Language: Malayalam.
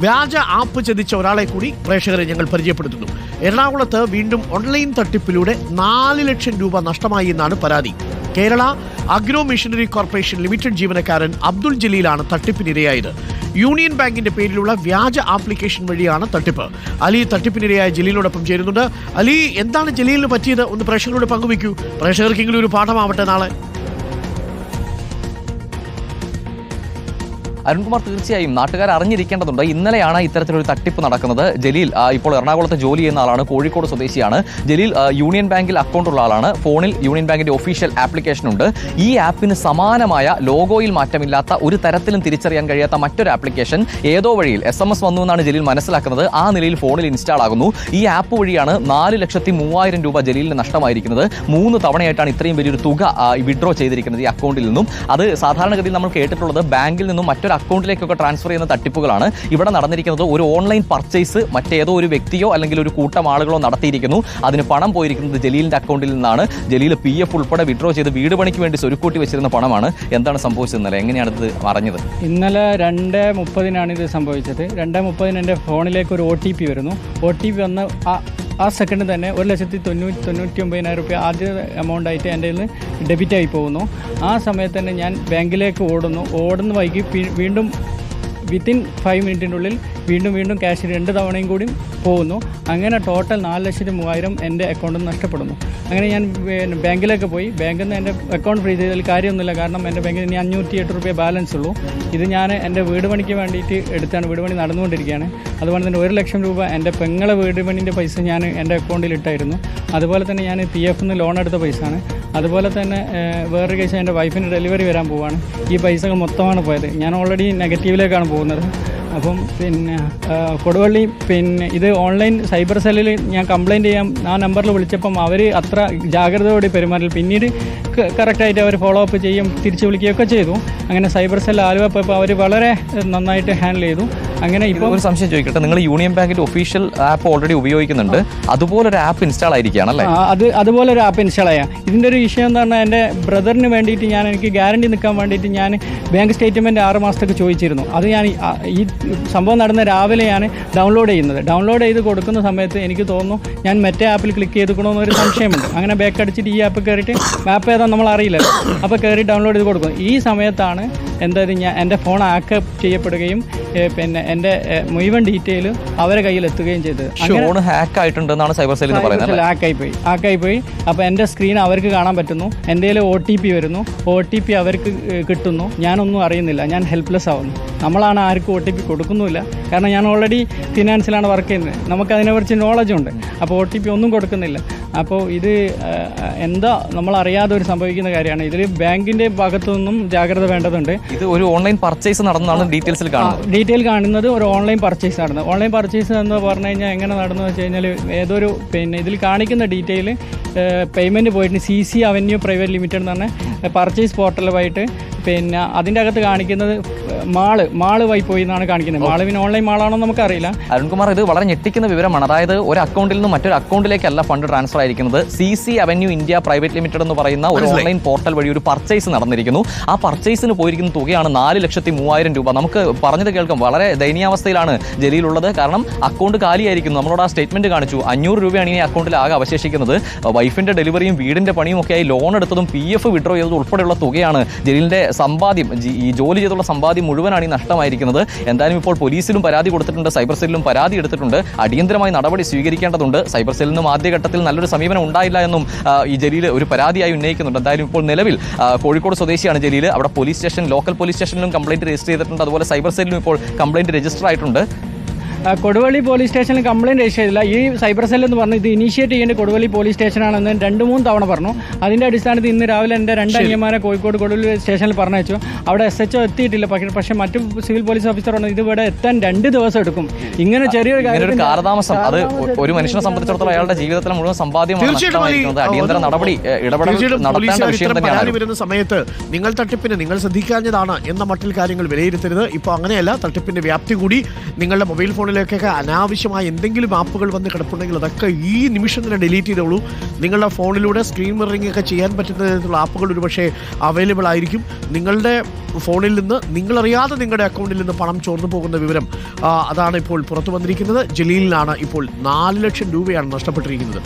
വ്യാജ ആപ്പ് ചതിച്ച ഒരാളെ കൂടി പ്രേക്ഷകരെ ഞങ്ങൾ പരിചയപ്പെടുത്തുന്നു. എറണാകുളത്ത് വീണ്ടും ഓൺലൈൻ തട്ടിപ്പിലൂടെ 4 ലക്ഷം രൂപ നഷ്ടമായി എന്നാണ് പരാതി. Kerala agro machinery corporation limited ജീവനക്കാരൻ അബ്ദുൾ ജലീലാണ് തട്ടിപ്പിനിരയായത്. യൂണിയൻ ബാങ്കിന്റെ പേരിലുള്ള വ്യാജ ആപ്ലിക്കേഷൻ വഴിയാണ് തട്ടിപ്പ്. അലി തട്ടിപ്പിനിരയായ ജലീലിനോടൊപ്പം ചേരുന്നുണ്ട്. അലി, എന്താണ് ജലീലിന് പറ്റിയത്? ഒന്ന് പ്രേക്ഷകരോട് പങ്കുവയ്ക്കൂ. പ്രേക്ഷകർക്കെങ്കിലും ഒരു പാഠമാവട്ടെ നാളെ. അരുൺകുമാർ, തീർച്ചയായും നാട്ടുകാർ അറിഞ്ഞിരിക്കേണ്ടതുണ്ട്. ഇന്നലെയാണ് ഇത്തരത്തിലൊരു തട്ടിപ്പ് നടക്കുന്നത്. ജലീൽ ഇപ്പോൾ എറണാകുളത്ത് ജോലി ചെയ്യുന്ന ആളാണ്, കോഴിക്കോട് സ്വദേശിയാണ്. ജലീൽ യൂണിയൻ ബാങ്കിൽ അക്കൗണ്ടുള്ള ആളാണ്. ഫോണിൽ യൂണിയൻ ബാങ്കിന്റെ ഒഫീഷ്യൽ ആപ്ലിക്കേഷൻ ഉണ്ട്. ഈ ആപ്പിന് സമാനമായ ലോഗോയിൽ മാറ്റമില്ലാത്ത, ഒരു തരത്തിലും തിരിച്ചറിയാൻ കഴിയാത്ത മറ്റൊരു ആപ്ലിക്കേഷൻ ഏതോ വഴിയിൽ SMS വന്നു എന്നാണ് ജലീൽ മനസ്സിലാക്കുന്നത്. ആ നിലയിൽ ഫോണിൽ ഇൻസ്റ്റാൾ ആകുന്നു. ഈ ആപ്പ് വഴിയാണ് 4,03,000 രൂപ ജലീലിന് നഷ്ടമായിരിക്കുന്നത്. 3 തവണയായിട്ടാണ് ഇത്രയും വലിയൊരു തുക വിഡ്രോ ചെയ്തിരിക്കുന്നത് ഈ അക്കൗണ്ടിൽ നിന്നും. അത് സാധാരണഗതിയിൽ നമ്മൾ കേട്ടിട്ടുള്ളത് ബാങ്കിൽ നിന്നും മറ്റൊരു അക്കൗണ്ടിലേക്കൊക്കെ ട്രാൻസ്ഫർ ചെയ്യുന്ന തട്ടിപ്പുകളാണ്. ഇവിടെ നടന്നിരിക്കുന്നത് ഒരു ഓൺലൈൻ പർച്ചേസ് മറ്റേതോ ഒരു വ്യക്തിയോ അല്ലെങ്കിൽ ഒരു കൂട്ടം ആളുകളോ നടത്തിയിരിക്കുന്നു. അതിന് പണം പോയിരിക്കുന്നത് ജലീലിന്റെ അക്കൗണ്ടിൽ നിന്നാണ്. ജലീൽ PF ഉൾപ്പെടെ വിഡ്രോ ചെയ്ത് വീട് പണിക്ക് വേണ്ടി സ്വരുക്കൂട്ടി വെച്ചിരുന്ന പണമാണ്. എന്താണ് സംഭവിച്ചത് ഇന്നലെ? എങ്ങനെയാണ് ഇത് അറിഞ്ഞത്? ഇന്നലെ 2:30 ഇത് സംഭവിച്ചത്. 2:30 എൻ്റെ ഫോണിലേക്ക് ഒരു OTP വരുന്നു. OTP വന്ന് ആ സെക്കൻഡ് തന്നെ 1,99,000 രൂപ ആദ്യ എമൗണ്ട് ആയിട്ട് എൻ്റെ കയ്യിൽ നിന്ന് ഡെബിറ്റായി പോകുന്നു. ആ സമയത്ത് തന്നെ ഞാൻ ബാങ്കിലേക്ക് ഓടുന്ന വൈകി വീണ്ടും വിത്തിൻ 5 മിനിറ്റിനുള്ളിൽ വീണ്ടും ക്യാഷ് 2 തവണയും കൂടി പോകുന്നു. അങ്ങനെ ടോട്ടൽ 4,03,000 എൻ്റെ അക്കൗണ്ടിൽ നിന്ന് നഷ്ടപ്പെടുന്നു. അങ്ങനെ ഞാൻ ബാങ്കിലേക്ക് പോയി. ബാങ്കിൽ നിന്ന് എൻ്റെ അക്കൗണ്ട് ഫ്രീ ചെയ്തതിൽ കാര്യമൊന്നുമില്ല. കാരണം എൻ്റെ ബാങ്കിൽ ഇനി 508 രൂപ ബാലൻസ് ഉള്ളൂ. ഇത് ഞാൻ എൻ്റെ വീട് പണിക്ക് വേണ്ടിയിട്ട് എടുത്താണ്. വീട് പണി നടന്നുകൊണ്ടിരിക്കുകയാണ്. അതുപോലെ തന്നെ 1 ലക്ഷം രൂപ എൻ്റെ പെങ്ങളെ വീട് പണിൻ്റെ പൈസ ഞാൻ എൻ്റെ അക്കൗണ്ടിൽ ഇട്ടായിരുന്നു. അതുപോലെ തന്നെ ഞാൻ PF ലോൺ എടുത്ത പൈസയാണ്. അതുപോലെ തന്നെ വേറൊരു കേസ്, എൻ്റെ വൈഫിന് ഡെലിവറി വരാൻ പോവുകയാണ്. ഈ പൈസകൾ മൊത്തമാണ് പോയത്. ഞാൻ ഓൾറെഡി നെഗറ്റീവിലേക്കാണ് പോകുന്നത്. അപ്പം കൊടുവള്ളി ഇത് ഓൺലൈൻ സൈബർ സെല്ലിൽ ഞാൻ കംപ്ലയിൻറ്റ് ചെയ്യാൻ ആ നമ്പറിൽ വിളിച്ചപ്പം അവർ അത്ര ജാഗ്രതയോടെ പെരുമാറില്ല. പിന്നീട് കറക്റ്റായിട്ട് അവർ ഫോളോ അപ്പ് ചെയ്യും, തിരിച്ച് വിളിക്കുകയൊക്കെ ചെയ്തു. അങ്ങനെ സൈബർ സെൽ ആലുവ പോയപ്പോൾ അവർ വളരെ നന്നായിട്ട് ഹാൻഡിൽ ചെയ്തു. അങ്ങനെ ഇപ്പോൾ ഒരു സംശയം ചോദിക്കട്ടെ, നിങ്ങൾ യൂണിയൻ ബാങ്കിന്റെ ഒഫീഷ്യൽ ആപ്പ് ഓൾറെഡി ഉപയോഗിക്കുന്നുണ്ട്. അതുപോലൊരു ആപ്പ് ഇൻസ്റ്റാൾ ആയിരിക്കുകയാണല്ലേ? അതുപോലെ ഒരു ആപ്പ് ഇൻസ്റ്റാൾ ചെയ്യാം. ഇതിൻ്റെ ഒരു വിഷയം എന്ന് പറഞ്ഞാൽ എൻ്റെ ബ്രദറിന് വേണ്ടിയിട്ട് എനിക്ക് ഗ്യാരണ്ടി നിൽക്കാൻ വേണ്ടിയിട്ട് ഞാൻ ബാങ്ക് സ്റ്റേറ്റ്മെൻറ്റ് 6 മാസത്തേക്ക് ചോദിച്ചിരുന്നു. അത് ഞാൻ ഈ സംഭവം നടന്ന രാവിലെയാണ് ഡൗൺലോഡ് ചെയ്യുന്നത്. ഡൗൺലോഡ് ചെയ്ത് കൊടുക്കുന്ന സമയത്ത് എനിക്ക് തോന്നുന്നു ഞാൻ മറ്റേ ആപ്പിൽ ക്ലിക്ക് ചെയ്തുക്കണമെന്നൊരു സംശയമുണ്ട്. അങ്ങനെ ബാക്ക് അടിച്ചിട്ട് ഈ ആപ്പ് കയറിയിട്ട് ആപ്പ് ഏതാ നമ്മൾ അറിയില്ലല്ലോ. അപ്പോൾ കയറി ഡൗൺലോഡ് ചെയ്ത് കൊടുക്കും. ഈ സമയത്താണ് എൻ്റെ ഫോൺ ഹാക്ക് ചെയ്യപ്പെടുകയും പിന്നെ എൻ്റെ മുഴുവൻ ഡീറ്റെയിൽ അവരെ കയ്യിൽ എത്തുകയും ചെയ്തത്. ഫോൺ ഹാക്ക് ആയിട്ടുണ്ടെന്നാണ് സൈബർ സെല്ലിൽ പറയുന്നത്. ഹാക്കായി പോയി. അപ്പോൾ എൻ്റെ സ്ക്രീൻ അവർക്ക് കാണാൻ പറ്റുന്നു. എൻ്റെ കയ്യിൽ OTP വരുന്നു. OTP അവർക്ക് കിട്ടുന്നു. ഞാനൊന്നും അറിയുന്നില്ല. ഞാൻ ഹെൽപ്ലെസ് ആവുന്നു. നമ്മളാണ് ആർക്കും OTP കൊടുക്കുന്നുമില്ല. കാരണം ഞാൻ ഓൾറെഡി ഫിനാൻസിലാണ് വർക്ക് ചെയ്യുന്നത്. നമുക്കതിനെക്കുറിച്ച് നോളജുണ്ട്. അപ്പോൾ OTP ഒന്നും കൊടുക്കുന്നില്ല. അപ്പോൾ ഇത് എന്താ നമ്മളറിയാതെ ഒരു സംഭവിക്കുന്ന കാര്യമാണ്. ഇതിൽ ബാങ്കിൻ്റെ ഭാഗത്തു നിന്നും ജാഗ്രത വേണ്ടതുണ്ട്. ഇത് ഒരു ഓൺലൈൻ പർച്ചേസ് നടന്നതാണ് ഡീറ്റെയിൽ കാണുന്നത്. ഒരു ഓൺലൈൻ പർച്ചേസ് നടന്നത്. ഓൺലൈൻ പർച്ചേസ് എന്ന് പറഞ്ഞു കഴിഞ്ഞാൽ എങ്ങനെ നടന്നു വെച്ച് കഴിഞ്ഞാൽ ഏതൊരു ഇതിൽ കാണിക്കുന്ന ഡീറ്റെയിൽ പേയ്മെൻറ്റ് പോയിട്ട് CC അവന്യൂ പ്രൈവറ്റ് ലിമിറ്റഡ് എന്ന് പറഞ്ഞാൽ പർച്ചേസ് പോർട്ടലുമായിട്ട് അതിൻ്റെ അകത്ത് കാണിക്കുന്നത് മാള് വഴി പോയി എന്നാണ് കാണിക്കുന്നത്. മാള് പിന്നെ ഓൺലൈൻ മാളാണോ നമുക്കറിയില്ല. അരുൺകുമാർ, ഇത് വളരെ ഞെട്ടിക്കുന്ന വിവരമാണ്. അതായത് ഒരു അക്കൗണ്ടിൽ നിന്ന് മറ്റൊരു അക്കൗണ്ടിലേക്കല്ല ഫണ്ട് ട്രാൻസ്ഫർ ആയിരിക്കുന്നത്. CC avenue India private limited എന്ന് പറയുന്ന ഒരു ഓൺലൈൻ പോർട്ടൽ വഴി ഒരു പർച്ചേസ് നടന്നിരിക്കുന്നു. ആ പർച്ചേസിന് പോയിരിക്കുന്ന തുകയാണ് 4,03,000 രൂപ. നമുക്ക് പറഞ്ഞത് കേൾക്കാം, വളരെ ദയനീയാവസ്ഥയിലാണ് ജലീലുള്ളത്. കാരണം അക്കൗണ്ട് കാലിയായിരിക്കുന്നു. നമ്മളോട് ആ സ്റ്റേറ്റ്മെന്റ് കാണിച്ചു. 500 രൂപയാണ് ഈ അക്കൗണ്ടിൽ ആകെ അവശേഷിക്കുന്നത്. വൈഫിന്റെ ഡെലിവറിയും വീടിന്റെ പണിയും ഒക്കെ ആയി ലോൺ എടുത്തതും PF വിഡ്രോ ചെയ്തതും ഉൾപ്പെടെയുള്ള തുകയാണ്. ജലീലിന്റെ സമ്പാദ്യം, ഈ ജോലി ചെയ്തുള്ള സമ്പാദ്യം മുഴുവനാണ് ഈ നഷ്ടമായിരിക്കുന്നത്. എന്തായാലും ഇപ്പോൾ പോലീസിലും പരാതി കൊടുത്തിട്ടുണ്ട്, സൈബർ സെല്ലിലും പരാതി എടുത്തിട്ടുണ്ട്. അടിയന്തരമായി നടപടി സ്വീകരിക്കേണ്ടതുണ്ട്. സൈബർ സെല്ലിൽ നിന്നും ആദ്യഘട്ടത്തിൽ നല്ലൊരു സമീപനം ഉണ്ടായില്ല എന്നും ഈ ജലീൽ ഒരു പരാതിയായി ഉന്നയിക്കുന്നുണ്ട്. എന്തായാലും ഇപ്പോൾ നിലവിൽ കോഴിക്കോട് സ്വദേശിയാണ് ജലീൽ. അവിടെ ലോക്കൽ പോലീസ് സ്റ്റേഷനിലും കംപ്ലയിന്റ് രജിസ്റ്റർ ചെയ്തിട്ടുണ്ട്. അതുപോലെ സൈബർ സെല്ലിലും ഇപ്പോൾ കംപ്ലയിന്റ് രജിസ്റ്റർ ആയിട്ടുണ്ട്. കൊടുവള്ളി പോലീസ് സ്റ്റേഷനിൽ കംപ്ലയിൻറ്റ് രജിസ്റ്റർ ചെയ്തില്ല. ഈ സൈബർ സെൽ എന്ന് പറഞ്ഞു ഇത് ഇനീഷ്യേറ്റ് ചെയ്യേണ്ട കൊടുവള്ളി പോലീസ് സ്റ്റേഷനാണെന്ന് 2-3 തവണ പറഞ്ഞു. അതിൻ്റെ അടിസ്ഥാനത്തിൽ ഇന്ന് രാവിലെ എൻ്റെ 2 അനിയന്മാരെ കോഴിക്കോട് കൊടുവള്ളി സ്റ്റേഷനിൽ പറഞ്ഞയച്ചു. അവിടെ SHO എത്തിയിട്ടില്ല. പക്ഷേ മറ്റ് സിവിൽ പോലീസ് ഓഫീസർ പറഞ്ഞു ഇത് ഇവിടെ എത്താൻ 2 ദിവസം എടുക്കും. ഇങ്ങനെ ചെറിയൊരു കാലതാമസം അത് ഒരു മനുഷ്യനെ സംബന്ധിച്ചിടത്തോളം അയാളുടെ ജീവിതത്തിലെ മുഴുവൻ സമ്പാദ്യമാണ് നഷ്ടമായിരിക്കുന്നത്. അടിയന്തര നടപടി നടത്തേണ്ട വിഷയം തന്നെയാണ്. വരുന്ന സമയത്ത് നിങ്ങൾ തട്ടിപ്പിന് നിങ്ങൾ ശ്രദ്ധിക്കാഞ്ഞതാണ് എന്ന മട്ടിൽ കാര്യങ്ങൾ വിലയിരുത്തരുത്. ഇപ്പോൾ അങ്ങനെയല്ല, തട്ടിപ്പിന്റെ വ്യാപ്തി കൂടി നിങ്ങളുടെ മൊബൈൽ ഫോൺ ഫോണിലേക്കൊക്കെ അനാവശ്യമായ എന്തെങ്കിലും ആപ്പുകൾ വന്ന് കിടപ്പുണ്ടെങ്കിൽ അതൊക്കെ ഈ നിമിഷം തന്നെ ഡിലീറ്റ് ചെയ്തോളൂ. നിങ്ങളുടെ ഫോണിലൂടെ സ്ക്രീൻ മിററിംഗ് ഒക്കെ ചെയ്യാൻ പറ്റുന്ന തരത്തിലുള്ള ആപ്പുകൾ ഒരുപക്ഷെ അവൈലബിൾ ആയിരിക്കും. നിങ്ങളുടെ ഫോണിൽ നിന്ന് നിങ്ങളറിയാതെ നിങ്ങളുടെ അക്കൗണ്ടിൽ നിന്ന് പണം ചോർന്നു പോകുന്ന വിവരം അതാണ് ഇപ്പോൾ പുറത്തു വന്നിരിക്കുന്നത്. ജലീലിനാണ് ഇപ്പോൾ 4 ലക്ഷം രൂപയാണ് നഷ്ടപ്പെട്ടിരിക്കുന്നത്.